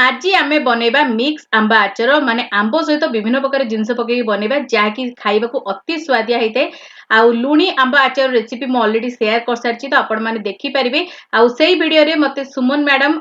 आज आमे बनैबा मिक्स आंबा आचार माने आंबो सहित विभिन्न प्रकार जिनस पकई बनैबा जहाँकि खाइबाकू अति स्वादिया होइते आउ लुणी आंबा आचार रेसिपी मु ऑलरेडी शेयर कर सारछि तो आपण माने देखि परिबे आउ सेही वीडियो रे मते सुमन मैडम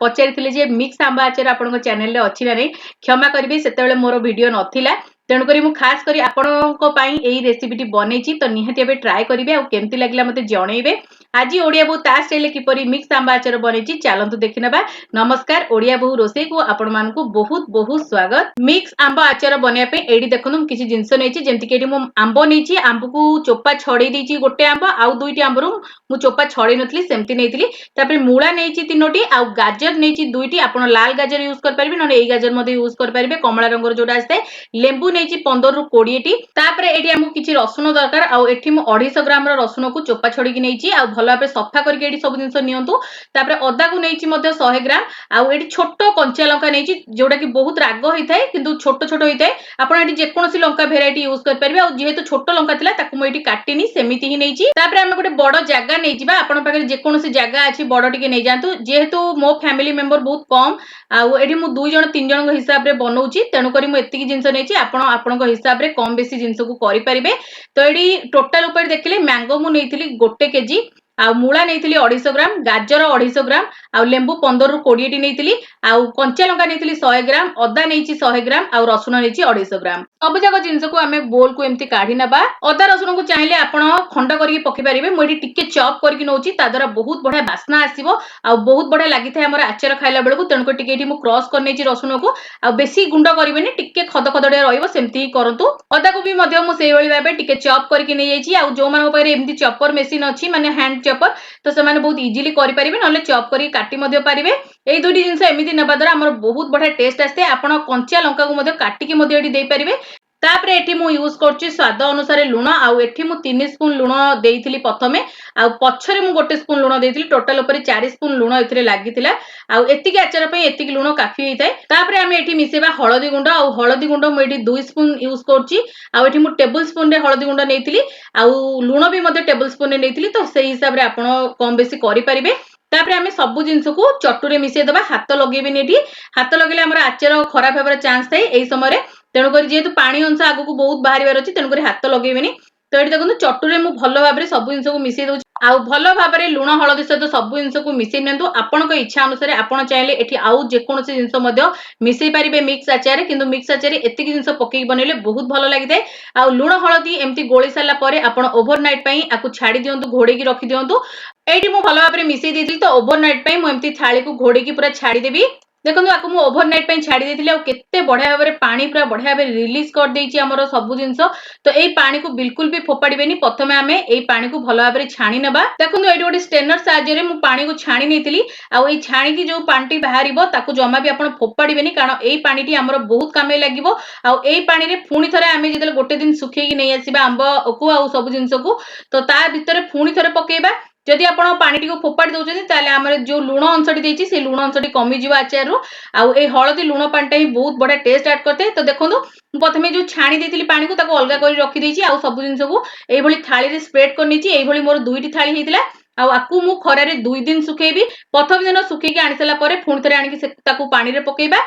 पचारिथिले जे मिक्स आंबा आचार आपनको चैनल रे अछि ना नै क्षमा करिवे सेतेबेले मोर वीडियो नथिला तेणु करी मु खास करी आपनको पई एही रेसिपीटी बनैछि तो निहाती एबे ट्राई करिवे आउ केमति लागला मते जणैबे आज ओडिया बहु ता स्टाइल किपरि मिक्स आंबा आचार बनैछि चलंतु देखिनबा। नमस्कार ओडिया बहु रोसे को आपण मानकू बहुत बहुत स्वागत। मिक्स आंबा आचार बनया पे एडी देखनु किछि जिंस नैछि जेंति के एडी मु आंबो नैछि आंबो को चोपा छडै दैछि गोटे आंबो आउ दुईटी आंबरु मु चोपा छडै नथली सेमति नैथिली तापर मूळा नैछि तीनोटी आउ गाजर नैछि दुईटी आपण लाल गाजर यूज कर परिबे नने एई गाजर मध्ये यूज कर परिबे कमला रंगर जोडा आस्ते लेंबू नैछि 15 रु 20 टी तापर एडी हमकु किछि रसुन दरकार आउ एठी मु 250 ग्राम रो रसुन को चोपा छडी कि नैछि आउ भलो भाबे सफा करके एडी सब जिंस नियंतु तापर अदा को नैछि मध्ये 100 ग्राम आउ एडी छोटो कंचा लंका नैछि जोडा कि बहुत राग होइथाय किंतु छोटो छोटो होइथाय आपण एडी जे कोनोसी लंका भेराइटी यूज कर परिबे आउ जेहेतु छोटो लंका थिला ताकू मु एडी काटिनी सेमिति ही नैछि तापर हम गोटे बडो जागा नैजिबा आपण पाखे जे कोनोसी जागा अछि बडो टिके नै जानतु जेहेतु मो फैमिली मेंबर बहुत कम आउ एडी मु 2 जण 3 जण हिसाब रे बनौछि तेनु करी मु एतिकी जिंस नैछि आपण आपनको हिसाब रे कम बेसी जिंस को करि परिबे तो एडी टोटल ऊपर देखिले मैंगो मु नैथिली 1 केजी आउ मूला नैथिली 250 ग्राम गाजर 250 ग्राम आउ लेंबू 15 रु 20 टी नैथिली आउ कंचा लंका नैथिली 100 ग्राम अदा नैछि 100 ग्राम आउ रसुन नैछि 250 ग्राम सब जाक जिंस को हमें बोल को एमती काढी नबा। अदा रसुन को चाहिले आपण खंड करके पकि परिबे मु एडी टिके चॉप करके नौछि ता द्वारा बहुत बढ़िया बास्ना आसीबो आउ बहुत बढ़िया लागिथाय हमर आचार खाइला बेल को तेणु टिके एडी मु क्रॉस कर नैछि रसुन को आउ बेसी गुंड करिवेनी टिके खद खदडिया रहइबो सेमती ही करंतु। अदा को भी मध्य मु सेही भली भाबे टिके चॉप करके नै जाइछि आउ जो मानको परे एमती चॉपर मशीन अछि माने हैंड चॉपर तो से माने बहुत इजीली करि परिबे नले चॉप करी काटी मध्य परिबे एई दुटी जिंस एमिति नेबा द्वारा हमर बहुत बढ़िया टेस्ट आस्ते आपण कंचा लंका को मध्य काटी के मध्य एडी देई परिबे। तापरे एठी मु यूज करछि स्वाद अनुसार लुण आउ एठी मु 3 स्पून लुण देइथिली प्रथमे आउ पछरे मु 1 स्पून लुण देइथिली टोटल ऊपर 4 स्पून लुण एथिरे लागिथिला आउ एतिकी आचार पई एतिकी लुण काफी होइताय। तापरे हमें एठी मिसेबा हळदी गुंड मु एठी 2 स्पून यूज करछि आउ एठी मु टेबल स्पून रे हळदी गुंड नेइथिली आउ लुण भी मते टेबल स्पून रे नेइथिली तो सेही हिसाब रे आपण कम बेसी करि परिबे। तापरे हमें सब जिंस को चटुरे मिसे दबा हाथ लगेबेनी एठी हाथ लगेले हमर आचार खराब हेबार चांस थाए एई समय रे तेणु करी जेहेतु पानी अंश आगु को बहुत बाहरिबार अछि तेणु करी हाथ लगेबेनी तो एठी देखंतु चटुरे मु भलो भाबरे सब जिंस को मिसे दउछि आउ भलो भाबरे लुण हळदी सहित सब जिंस को मिसे नियंतु आपणक इच्छा अनुसार आपण चाहिले एठी आउ जे कोनोसी जिंस मध्य मिसे परिबे मिक्स आचार किंतु मिक्स आचार एतिकी जिंस पकेई बनेले बहुत भलो लागिथाय आउ लुण हळदी एमती गोळी साला परे आपण ओवरनाइट पई आकु छाडी दियंतु घोडे की रखि दियंतु एठी मु भलो भाबरे मिसे देइथिली तो ओवरनाइट पई मु एमती थाली को घोडे की पूरा छाडी देबी देखो आपको मु ओवरनाइट पे छाड़ी देथिले आ केते बढ़िया भाबरे पानी पूरा बढ़िया भाबरे रिलीज कर देइछि हमर सब जिंस तो एई पानी को बिल्कुल भी फोपाडीबेनी प्रथमे हमें एई पानी को भलो भाबरे छाणी नेबा देखो एठी गोटे स्टेनर साहाय्य रे मु पानी को छाणी नेथिली आ एई छाणी की जो पानी बाहरिबो ताकू जमा भी आपण फोपाडीबेनी कारण एई पानी टी हमर बहुत कामे लागिबो आ एई पानी रे फुणी थरे हमें जेतले गोटे दिन सुखेई कि नै आसीबा आंबो को आ सब जिंस को तो ता भितरे फुणी थरे पकेइबा जदि आपण पानी टी को फोपाडी दउछथि ताले हमर जो लुण अंशटी देइछि से लुण अंशटी कमी जिवो आचार रु आउ ए हळदी लुण पानीटा ही बहुत बढ़िया टेस्ट ऐड करते तो देखंतु प्रथमे जो छाणी देइथिली पानी को ताको अलगा करी रखि देइछि आउ सब जिंस को एई भली थाली रे स्प्रेड करनिछि एई भली मोर दुईटी थाली हेतिला आउ आकु मु खरा रे 2 दिन सुखेइबी प्रथम दिन सुखेकी आनि सला परे फुणी थरे आनि के ताको पानी रे पकेइबा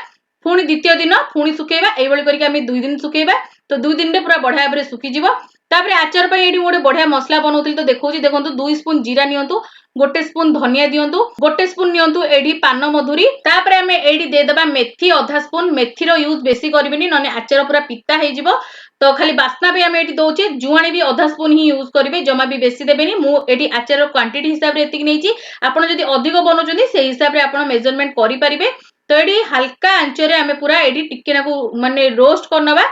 पुणी द्वितीय दिन पुणी सुखेइबा एई भली करके हम 2 दिन सुखेइबा तो 2 दिन रे पूरा बढ़िया भाबरे सुखी जिवो। तापरे आचार पई एडी मोडे बढ़िया मसला बनौतिल तो देखौछि देखंतु 2 स्पून जीरा नियंतु 1 स्पून धनिया दियंतु 1 स्पून नियंतु एडी पान मधुरी तापरे हमें एडी दे दबा मेथी आधा स्पून मेथी रो यूज बेसी करबिनी नने आचार पूरा पिता हे जिवो तो खाली बास्ना पे हमें एटी दोचे जुआणी भी आधा स्पून ही यूज करिवे जमा भी बेसी देबेनी मु एटी आचार रो क्वांटिटी हिसाब रे एतिक नैछि आपण जदि अधिक बनौचंदी से हिसाब रे आपण मेजरमेंट करि परिबे तो एडी हल्का आंचरे हमें पूरा एडी टिके नाकू माने रोस्ट करनबा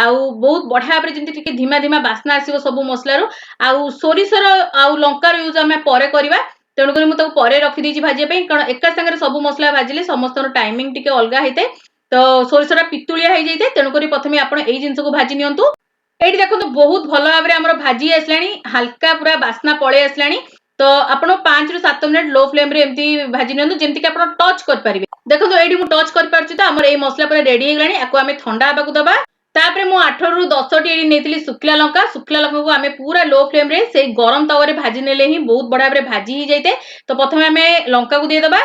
आउ बहुत बढ़िया भाबरे जेंति टिके धीमा धीमा बास्ना आसीबो सब मसला रो आउ सोरिसर आउ लंकार यूज हमें परे करिबा तेणु करी मु ताको परे रखि देछि भाजिया पई कारण एका संगे सब मसला भाजिले समस्त टाइमिंग टिके अलगा हेते तो सोरिसरा पितुलिया हे जैते तेणु करी प्रथमे आपण एई जिंस को भाजी नियंतु एठी देखंतु बहुत भलो भाबरे हमर भाजी आसलानी हल्का पूरा बास्ना पळे आसलानी तो आपण 5 रु 7 मिनिट लो फ्लेम रे एमती भाजी नियंतु जेमति कि आपण टच कर परिबे देखंतु एठी मु टच कर पारछि तो हमर एई मसला पूरा रेडी हे गलानी आको हमें ठंडा हेबाकू दबा तापरे मु 8 रु 10 टी एडी नेथिली सुखला लंका को हमें पूरा लो फ्लेम रे से गरम तवा रे भाजी नेले ही बहुत बढ़िया भाबरे भाजी ही जैते तो प्रथमे हमें लंका को दे दबा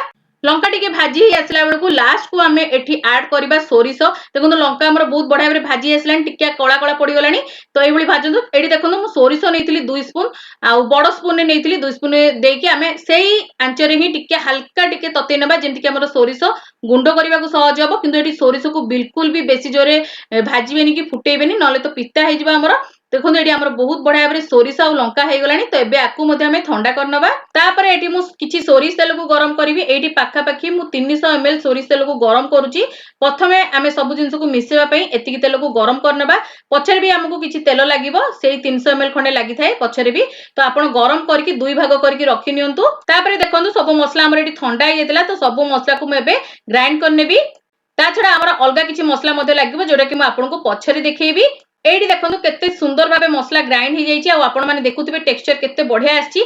लंका टिके भाजी आसला बेलू लास्ट को आम एठी ऐड करबा सोरिष। देखो लंका हमर बहुत बढ़िया भाबरे भाजी आसला टिके कला कला पड़ी गलानी। तो एभली भाजंतु। एठी देखो मु सोरिष नेइतिली 2 स्पून आ बड़ स्पून ने नेइतिली 2 स्पून देकी आमे सेही आंचरे ही टिके हल्का टिके तते नेबा जेंति कि हमर सोरिष गुंड करबा को सहज हबो। किंतु एठी सोरिष को बिल्कुल भी बेसी जोरे भाजीबेनी कि फुटेबेनी नले तो पिता हे जिबा हमर। देखो ये आमर बहुत बढ़िया भाव सोरिष आ लंका हो गलानी। तो एबे आकु मध्य हमें ठंडा करनबा। तापर एठी मु किछि सोरिष तेल को गरम करिवि। एठी पाखा पाखी मु 300 ml सोरिष तेल को गरम करूची। प्रथमे आमे सब जिंस को मिसेबा पई एतिकी तेल को गरम करनबा। पछरे भी हमकु किछि तेल लागिवो सेही 300 ml खंडे लागि थाए पछरे भी। तो आपण गरम करके दुई भाग करके रखि नियंतु। तापर देखंतु सब मसला हमर एठी ठंडा हो जायतिला। तो सब मसला को मु एबे ग्राइंड करनेबी। ता छडा हमर अलगा किछि मसला मध्ये लागिवो जोटा कि मु आपनको पछरे देखैबी। एठी देखंतु केते सुंदर भाबे मसला ग्राइंड हो जाइछि। आ आपण माने देखुथिबे टेक्सचर केते बढ़िया आछि।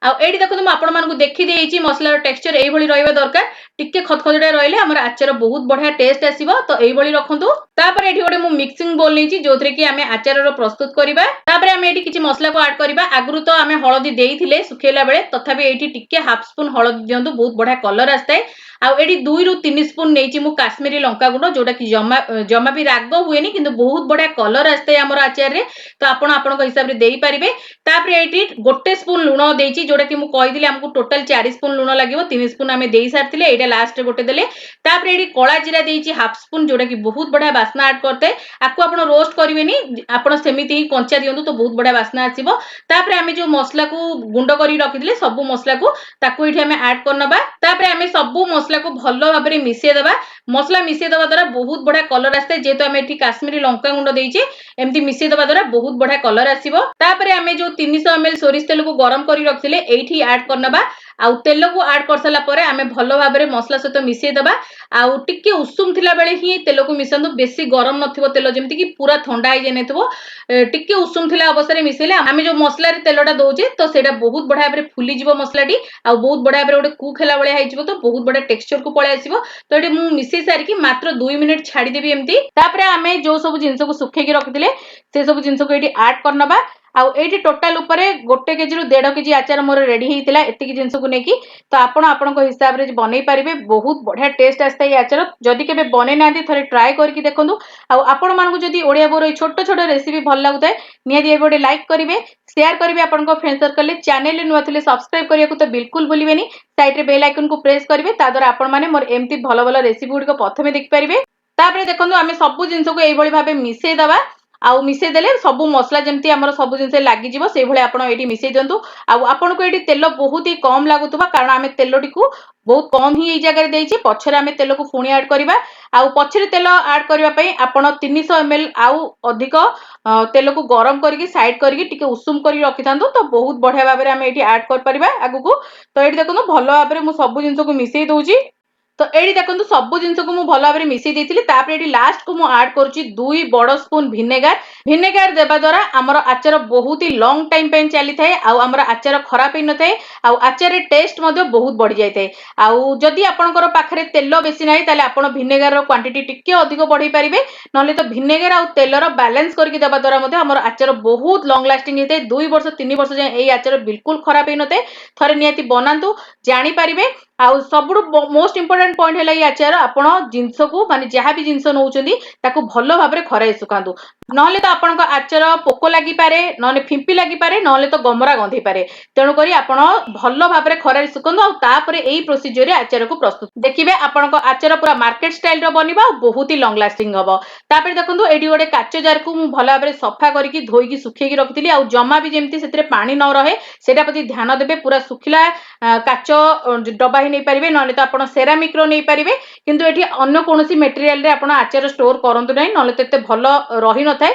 आ एठी देखंतु मु आपण मानकु देखि देइछि मसलार टेक्सचर एई भली रहइबा दरकार। टिके खतखतडा रहले हमर आचार बहुत बढ़िया टेस्ट आसीबो। तो एई भली रखंतु। तापर एठी गोटे मु मिक्सिंग बोल लेछि जोथरे कि आमे आचारर प्रस्तुत करिबा। तापर आमे एठी किछि मसला को ऐड करिबा। आगरु तो आमे हळदी देइथिले सुखेला बेले तथापि एठी टिके हाफ स्पून हळदी दियंतु बहुत बढ़िया कलर आस्ताय। आ एठी 2 रु 3 स्पून नेछि मु काश्मीरी लंका गुंड जोटा कि जमा भी राग हुएनी किंतु बहुत बढ़िया कलर आस्ताय हमर आचार रे। तो आपण आपनको हिसाब रे देई परिबे। तापर एठी गोटे स्पून लूण देछि जोटा कि मु कहिदिले हमकु टोटल 4 स्पून लूण लागिवो। 3 स्पून आमे देई सारथिले एटा लास्ट रे गोटे देले। तापर एठी कळा जीरा देछि हाफ स्पून जोटा कि बहुत बढ़िया बास्ना ऐड करते। आकु आपण रोस्ट करिवेनी आपण सेमिति ही कंचा दियंतु तो बहुत बढ़िया बास्ना आसीबो। तापर आमे जो मसला को गुंड करी रखिथिले सब मसला को ताकू एठी आमे ऐड करनबा। तापर आमे सब मसला को भलो भाबरे मिसे देबा। मसला मिसे देबा द्वारा बहुत बढ़िया कलर आस्ते। जेतो आमे एठी काश्मीरी लंका गुंड देइछे एमती मिसे देबा द्वारा बहुत बढ़िया कलर आसीबो। तापर आमे जो 300 ml सोरिष तेल को गरम करी रखिथिले एठी ऐड करनबा। आ तेल को ऐड कर साला परे आमे भलो भाबरे मसला सहित मिसे देबा। आ टिके उषुम थिला बेले ही तेल को मिसंदु। बेसी गरम नथिबो तेल जेमति कि पूरा ठंडा हो जेनेथबो। टिके उषुम थिला अवस्था रे मिसेले आमे जो मसला रे तेलटा दोजे तो सेटा बहुत बढ़िया भाबरे फुली जिवो मसलाटी। आ बहुत बढ़िया भाबरे गोटे कुक हेला बेले आइजिवो तो बहुत बढ़िया टेक्सचर को पळे आसीबो। तो एटी मु मिसे सारी कि मात्र 2 मिनिट छाडी देबी एमती। तापर आमे जो सब जिंस को सुखे की रखिथिले से सब जिंस को एटी ऐड करनबा। आउ एठी टोटल ऊपर 1 केजी रु 1.5 केजी आचार मोर रेडी हेतिला एतिकी जिंस को नेकी। तो आपण आपनको हिसाब रे बनै परिबे। बहुत बढ़िया टेस्ट आस्ता ये आचार। जदि केबे बनै नांती थरे ट्राई करके देखंतु। आउ आपण मानको जदि ओडिया बोर छोट छोट रेसिपी भल लागुताय निहाती ए गोटे लाइक करिवे शेयर करिवे आपनको फ्रेंड सर्कल ले। चैनल ले नुवा थिले सब्सक्राइब करिया को तो बिल्कुल भूलिबेनी। साइड रे बेल आइकन को प्रेस करिवे ता द्वारा आपण माने मोर एमती भलो भलो रेसिपी गुडी को प्रथमे देख परिवे। तापरे देखंतु आमे सब जिंस को एई भली भाबे मिसे दबा। आउ मिसे देले सब मसला जेमती हमर सब जिंस लागि जिवो से भली आपण एठी मिसे दियंतु। आउ आपनको एठी तेल बहुत ही कम लागुतबा कारण आमे तेलटी को बहुत कम ही एई जगह रे देइछि। पछरे आमे तेल को फुणी ऐड करिबा। आउ पछरे तेल ऐड करिवा पई आपण 300 ml आउ अधिक तेल को गरम करके साइड करके टिके उषुम करी रखिथांतु। तो बहुत बढ़िया भाबरे आमे एठी ऐड कर परिबा आगु को। तो एठी देखंतु भलो भाबरे मु सब जिंस को मिसेई दोउची। तो एठी देखंतु सब जिंस को मु भलो भाबरे मिसेई देइतिली। तापर एठी लास्ट को मु ऐड करूची 2 बड़ स्पून विनेगर। विनेगर देबा द्वारा हमर आचार बहुत ही लॉन्ग टाइम पे चली थाए। आउ हमर आचार खराब हे न थाए। आउ आचार रे टेस्ट मध्ये बहुत बढ़ी जाय थाए। आउ जदि आपनकर पाखरे तेल बेसी नाही ताले आपण विनेगर रो क्वांटिटी टिके अधिक बढ़ी परिबे। नले तो विनेगर आउ तेल रो बैलेंस करके देबा द्वारा मध्ये हमर आचार बहुत लॉन्ग लास्टिंग हे थाए। 2 वर्ष 3 वर्ष जे एई आचार बिल्कुल खराब हे न थाए। थरे नियाती बनांतु जानि परिबे। आउ सबुडु मोस्ट इंपोर्टेंट पॉइंट हैला ये आचार आपण जिंस को माने जहा भी जिंस नउचंदी ताको भलो भाबरे खराय सुकांतु। नले तो आपनको आचार पोको लागि पारे नले फिंपी लागि पारे नले तो गमरा गंधि पारे। तेणु करी आपण भलो भाबरे खराय सुकंतु। आ तापरे एई प्रोसीजर रे आचार को प्रस्तुत देखिबे आपनको आचार पूरा मार्केट स्टाइल रो बनिबा बहुत ही लॉन्ग लास्टिंग हबो। तापर देखंतु एडी गोटे काचो जार को मु भलो भाबरे सफा करके धोईकी सुखेकी रखितिली। आ जमा भी जेमती सेतरे पानी न रहे सेटा प्रति ध्यान देबे। पूरा सुखिला काचो डबा ही नै परिबे नले तो आपण सेरामिक रो नै परिबे। किंतु एठी अन्य कोनोसी मटेरियल रे आपण आचार स्टोर करंतु नै नले तो एते भलो रहि न थाए।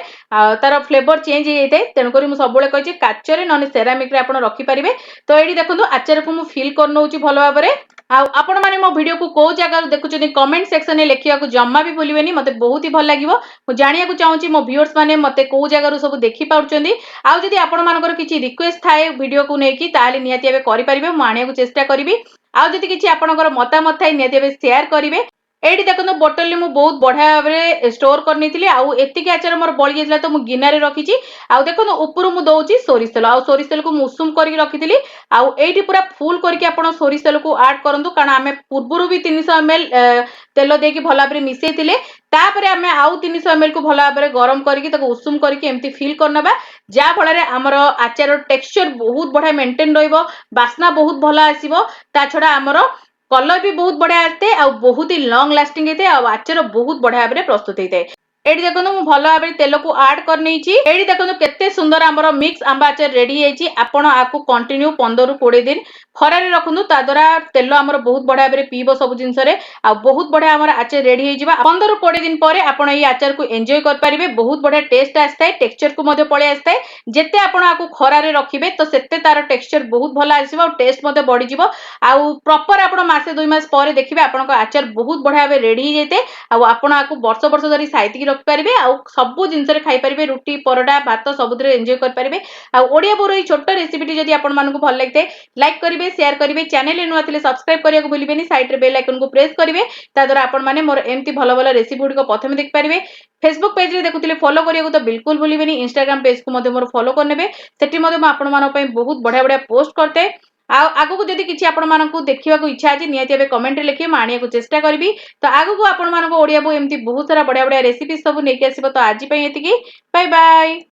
तार फ्लेवर चेंज हो जाए। तेणुक मुझे सब कही काचरे न सेरामिक आपण रखिपारे। तो ये देखो आचार को मुझे फिल कर नौची भल भाव में। आपण मैंने मो वीडियो को कौ जगह देखुं कमेंट सेक्शन में लिखा जमा भी भूलें। मत बहुत ही भल लगे मुझे जानवा चाहूँगी मो व्यूअर्स मैंने मत कौ जगह सब देखी पार्टी। आदि आपण मानकर किसी रिक्वेस्ट थाए वीडियो को लेकिन निहाती करेंगे मुझे आने को चेष्टा करी। आदि किसी आपंकर मतामत थाए निहाती शेयर करेंगे। एठी देखो बोतल में बहुत बढ़िया भाव स्टोर कर आउ एतिक आचार मोर बड़ी जाइला तो मु गिनारे रखी आउ देखो ऊपर मु दउची सोरिष तेल आउ सोरिष तेल को उषुम करके रखी आउ एठी पूरा फुल करके आपण सोरिष तेल को ऐड करंतु कारण आमे पूर्वरु भी 300 ml तेल देकी भला भाव मिसेइतिले तापरे आमे आउ 300 ml को भला भाव गरम करके ताको उषुम करके एमती फिल करनबा जा फल रे हमर आचार टेक्सचर बहुत बढ़िया मेंटेन रहइबो बास्ना बहुत भला आसीबो ता छडा हमर कलर भी बहुत बढ़िया आते आ बहुत ही लंग लास्टिंग होते आचार बहुत बढ़िया भाव प्रस्तुत होता है एठी देखो मु भल भाव तेल को ऐड कर नैची एठी देखो केते सुंदर हमर मिक्स आंबा आचार रेडी होईची आपण आकु कंटिन्यू 15 रु 20 दिन खरारे रखुनु ता द्वारा तेल हमर बहुत बढ़िया भाव पीबो सब जिंस रे आ बहुत बढ़िया हमर आचार रेडी होई जिबा 15 रु 20 दिन परे आपण एई आचार को एन्जॉय कर परिबे बहुत बढ़िया टेस्ट आस्ताय टेक्सचर को मध्ये पळे आस्ताय जेते आपण आकु खरारे रखिबे तो सेते तार टेक्सचर बहुत भला आसीबो टेस्ट मध्ये बढ़ी जिवो आ प्रॉपर आपण मासे 2 मास परे देखिबे आपण आचार बहुत बढ़िया भाव रेडी हो जेते आ आपण आकु वर्ष वर्ष धरी साइति रखि परिबे आ सब जिंस रे खाई परिबे रुटी परोटा भात सबुद्रे एन्जॉय कर परिबे आ ओडिया बोरो ई छोट रेसिपी जदी आपण मानको भल लागते लाइक करिवे शेयर करिवे चैनल नुआ थिले सब्सक्राइब करिया को भूलिबेनी साइड रे बेल आइकन को प्रेस करिवे ता द्वारा आपण माने मोर एमती भलो भलो रेसिपी गुडी को प्रथमे देख परिबे फेसबुक पेज रे देखुथिले फॉलो करिया को तो बिल्कुल भूलिबेनी इंस्टाग्राम पेज को मध्ये मोर फॉलो करनेबे सेठी मध्ये म आपण मानो पई बहुत बढ़िया बढ़िया पोस्ट करते आगु को जदि किछि आपण मानकु देखिबा को इच्छा अछि नियति बे कमेंट रे लिखि मानिया को चेष्टा करबी तो आगु को आपण मानको ओडिया बो एमती बहुत सारा बढ़िया बढ़िया रेसिपी सब नेकी आसीबो तो आजि पई एतिकी बाय बाय।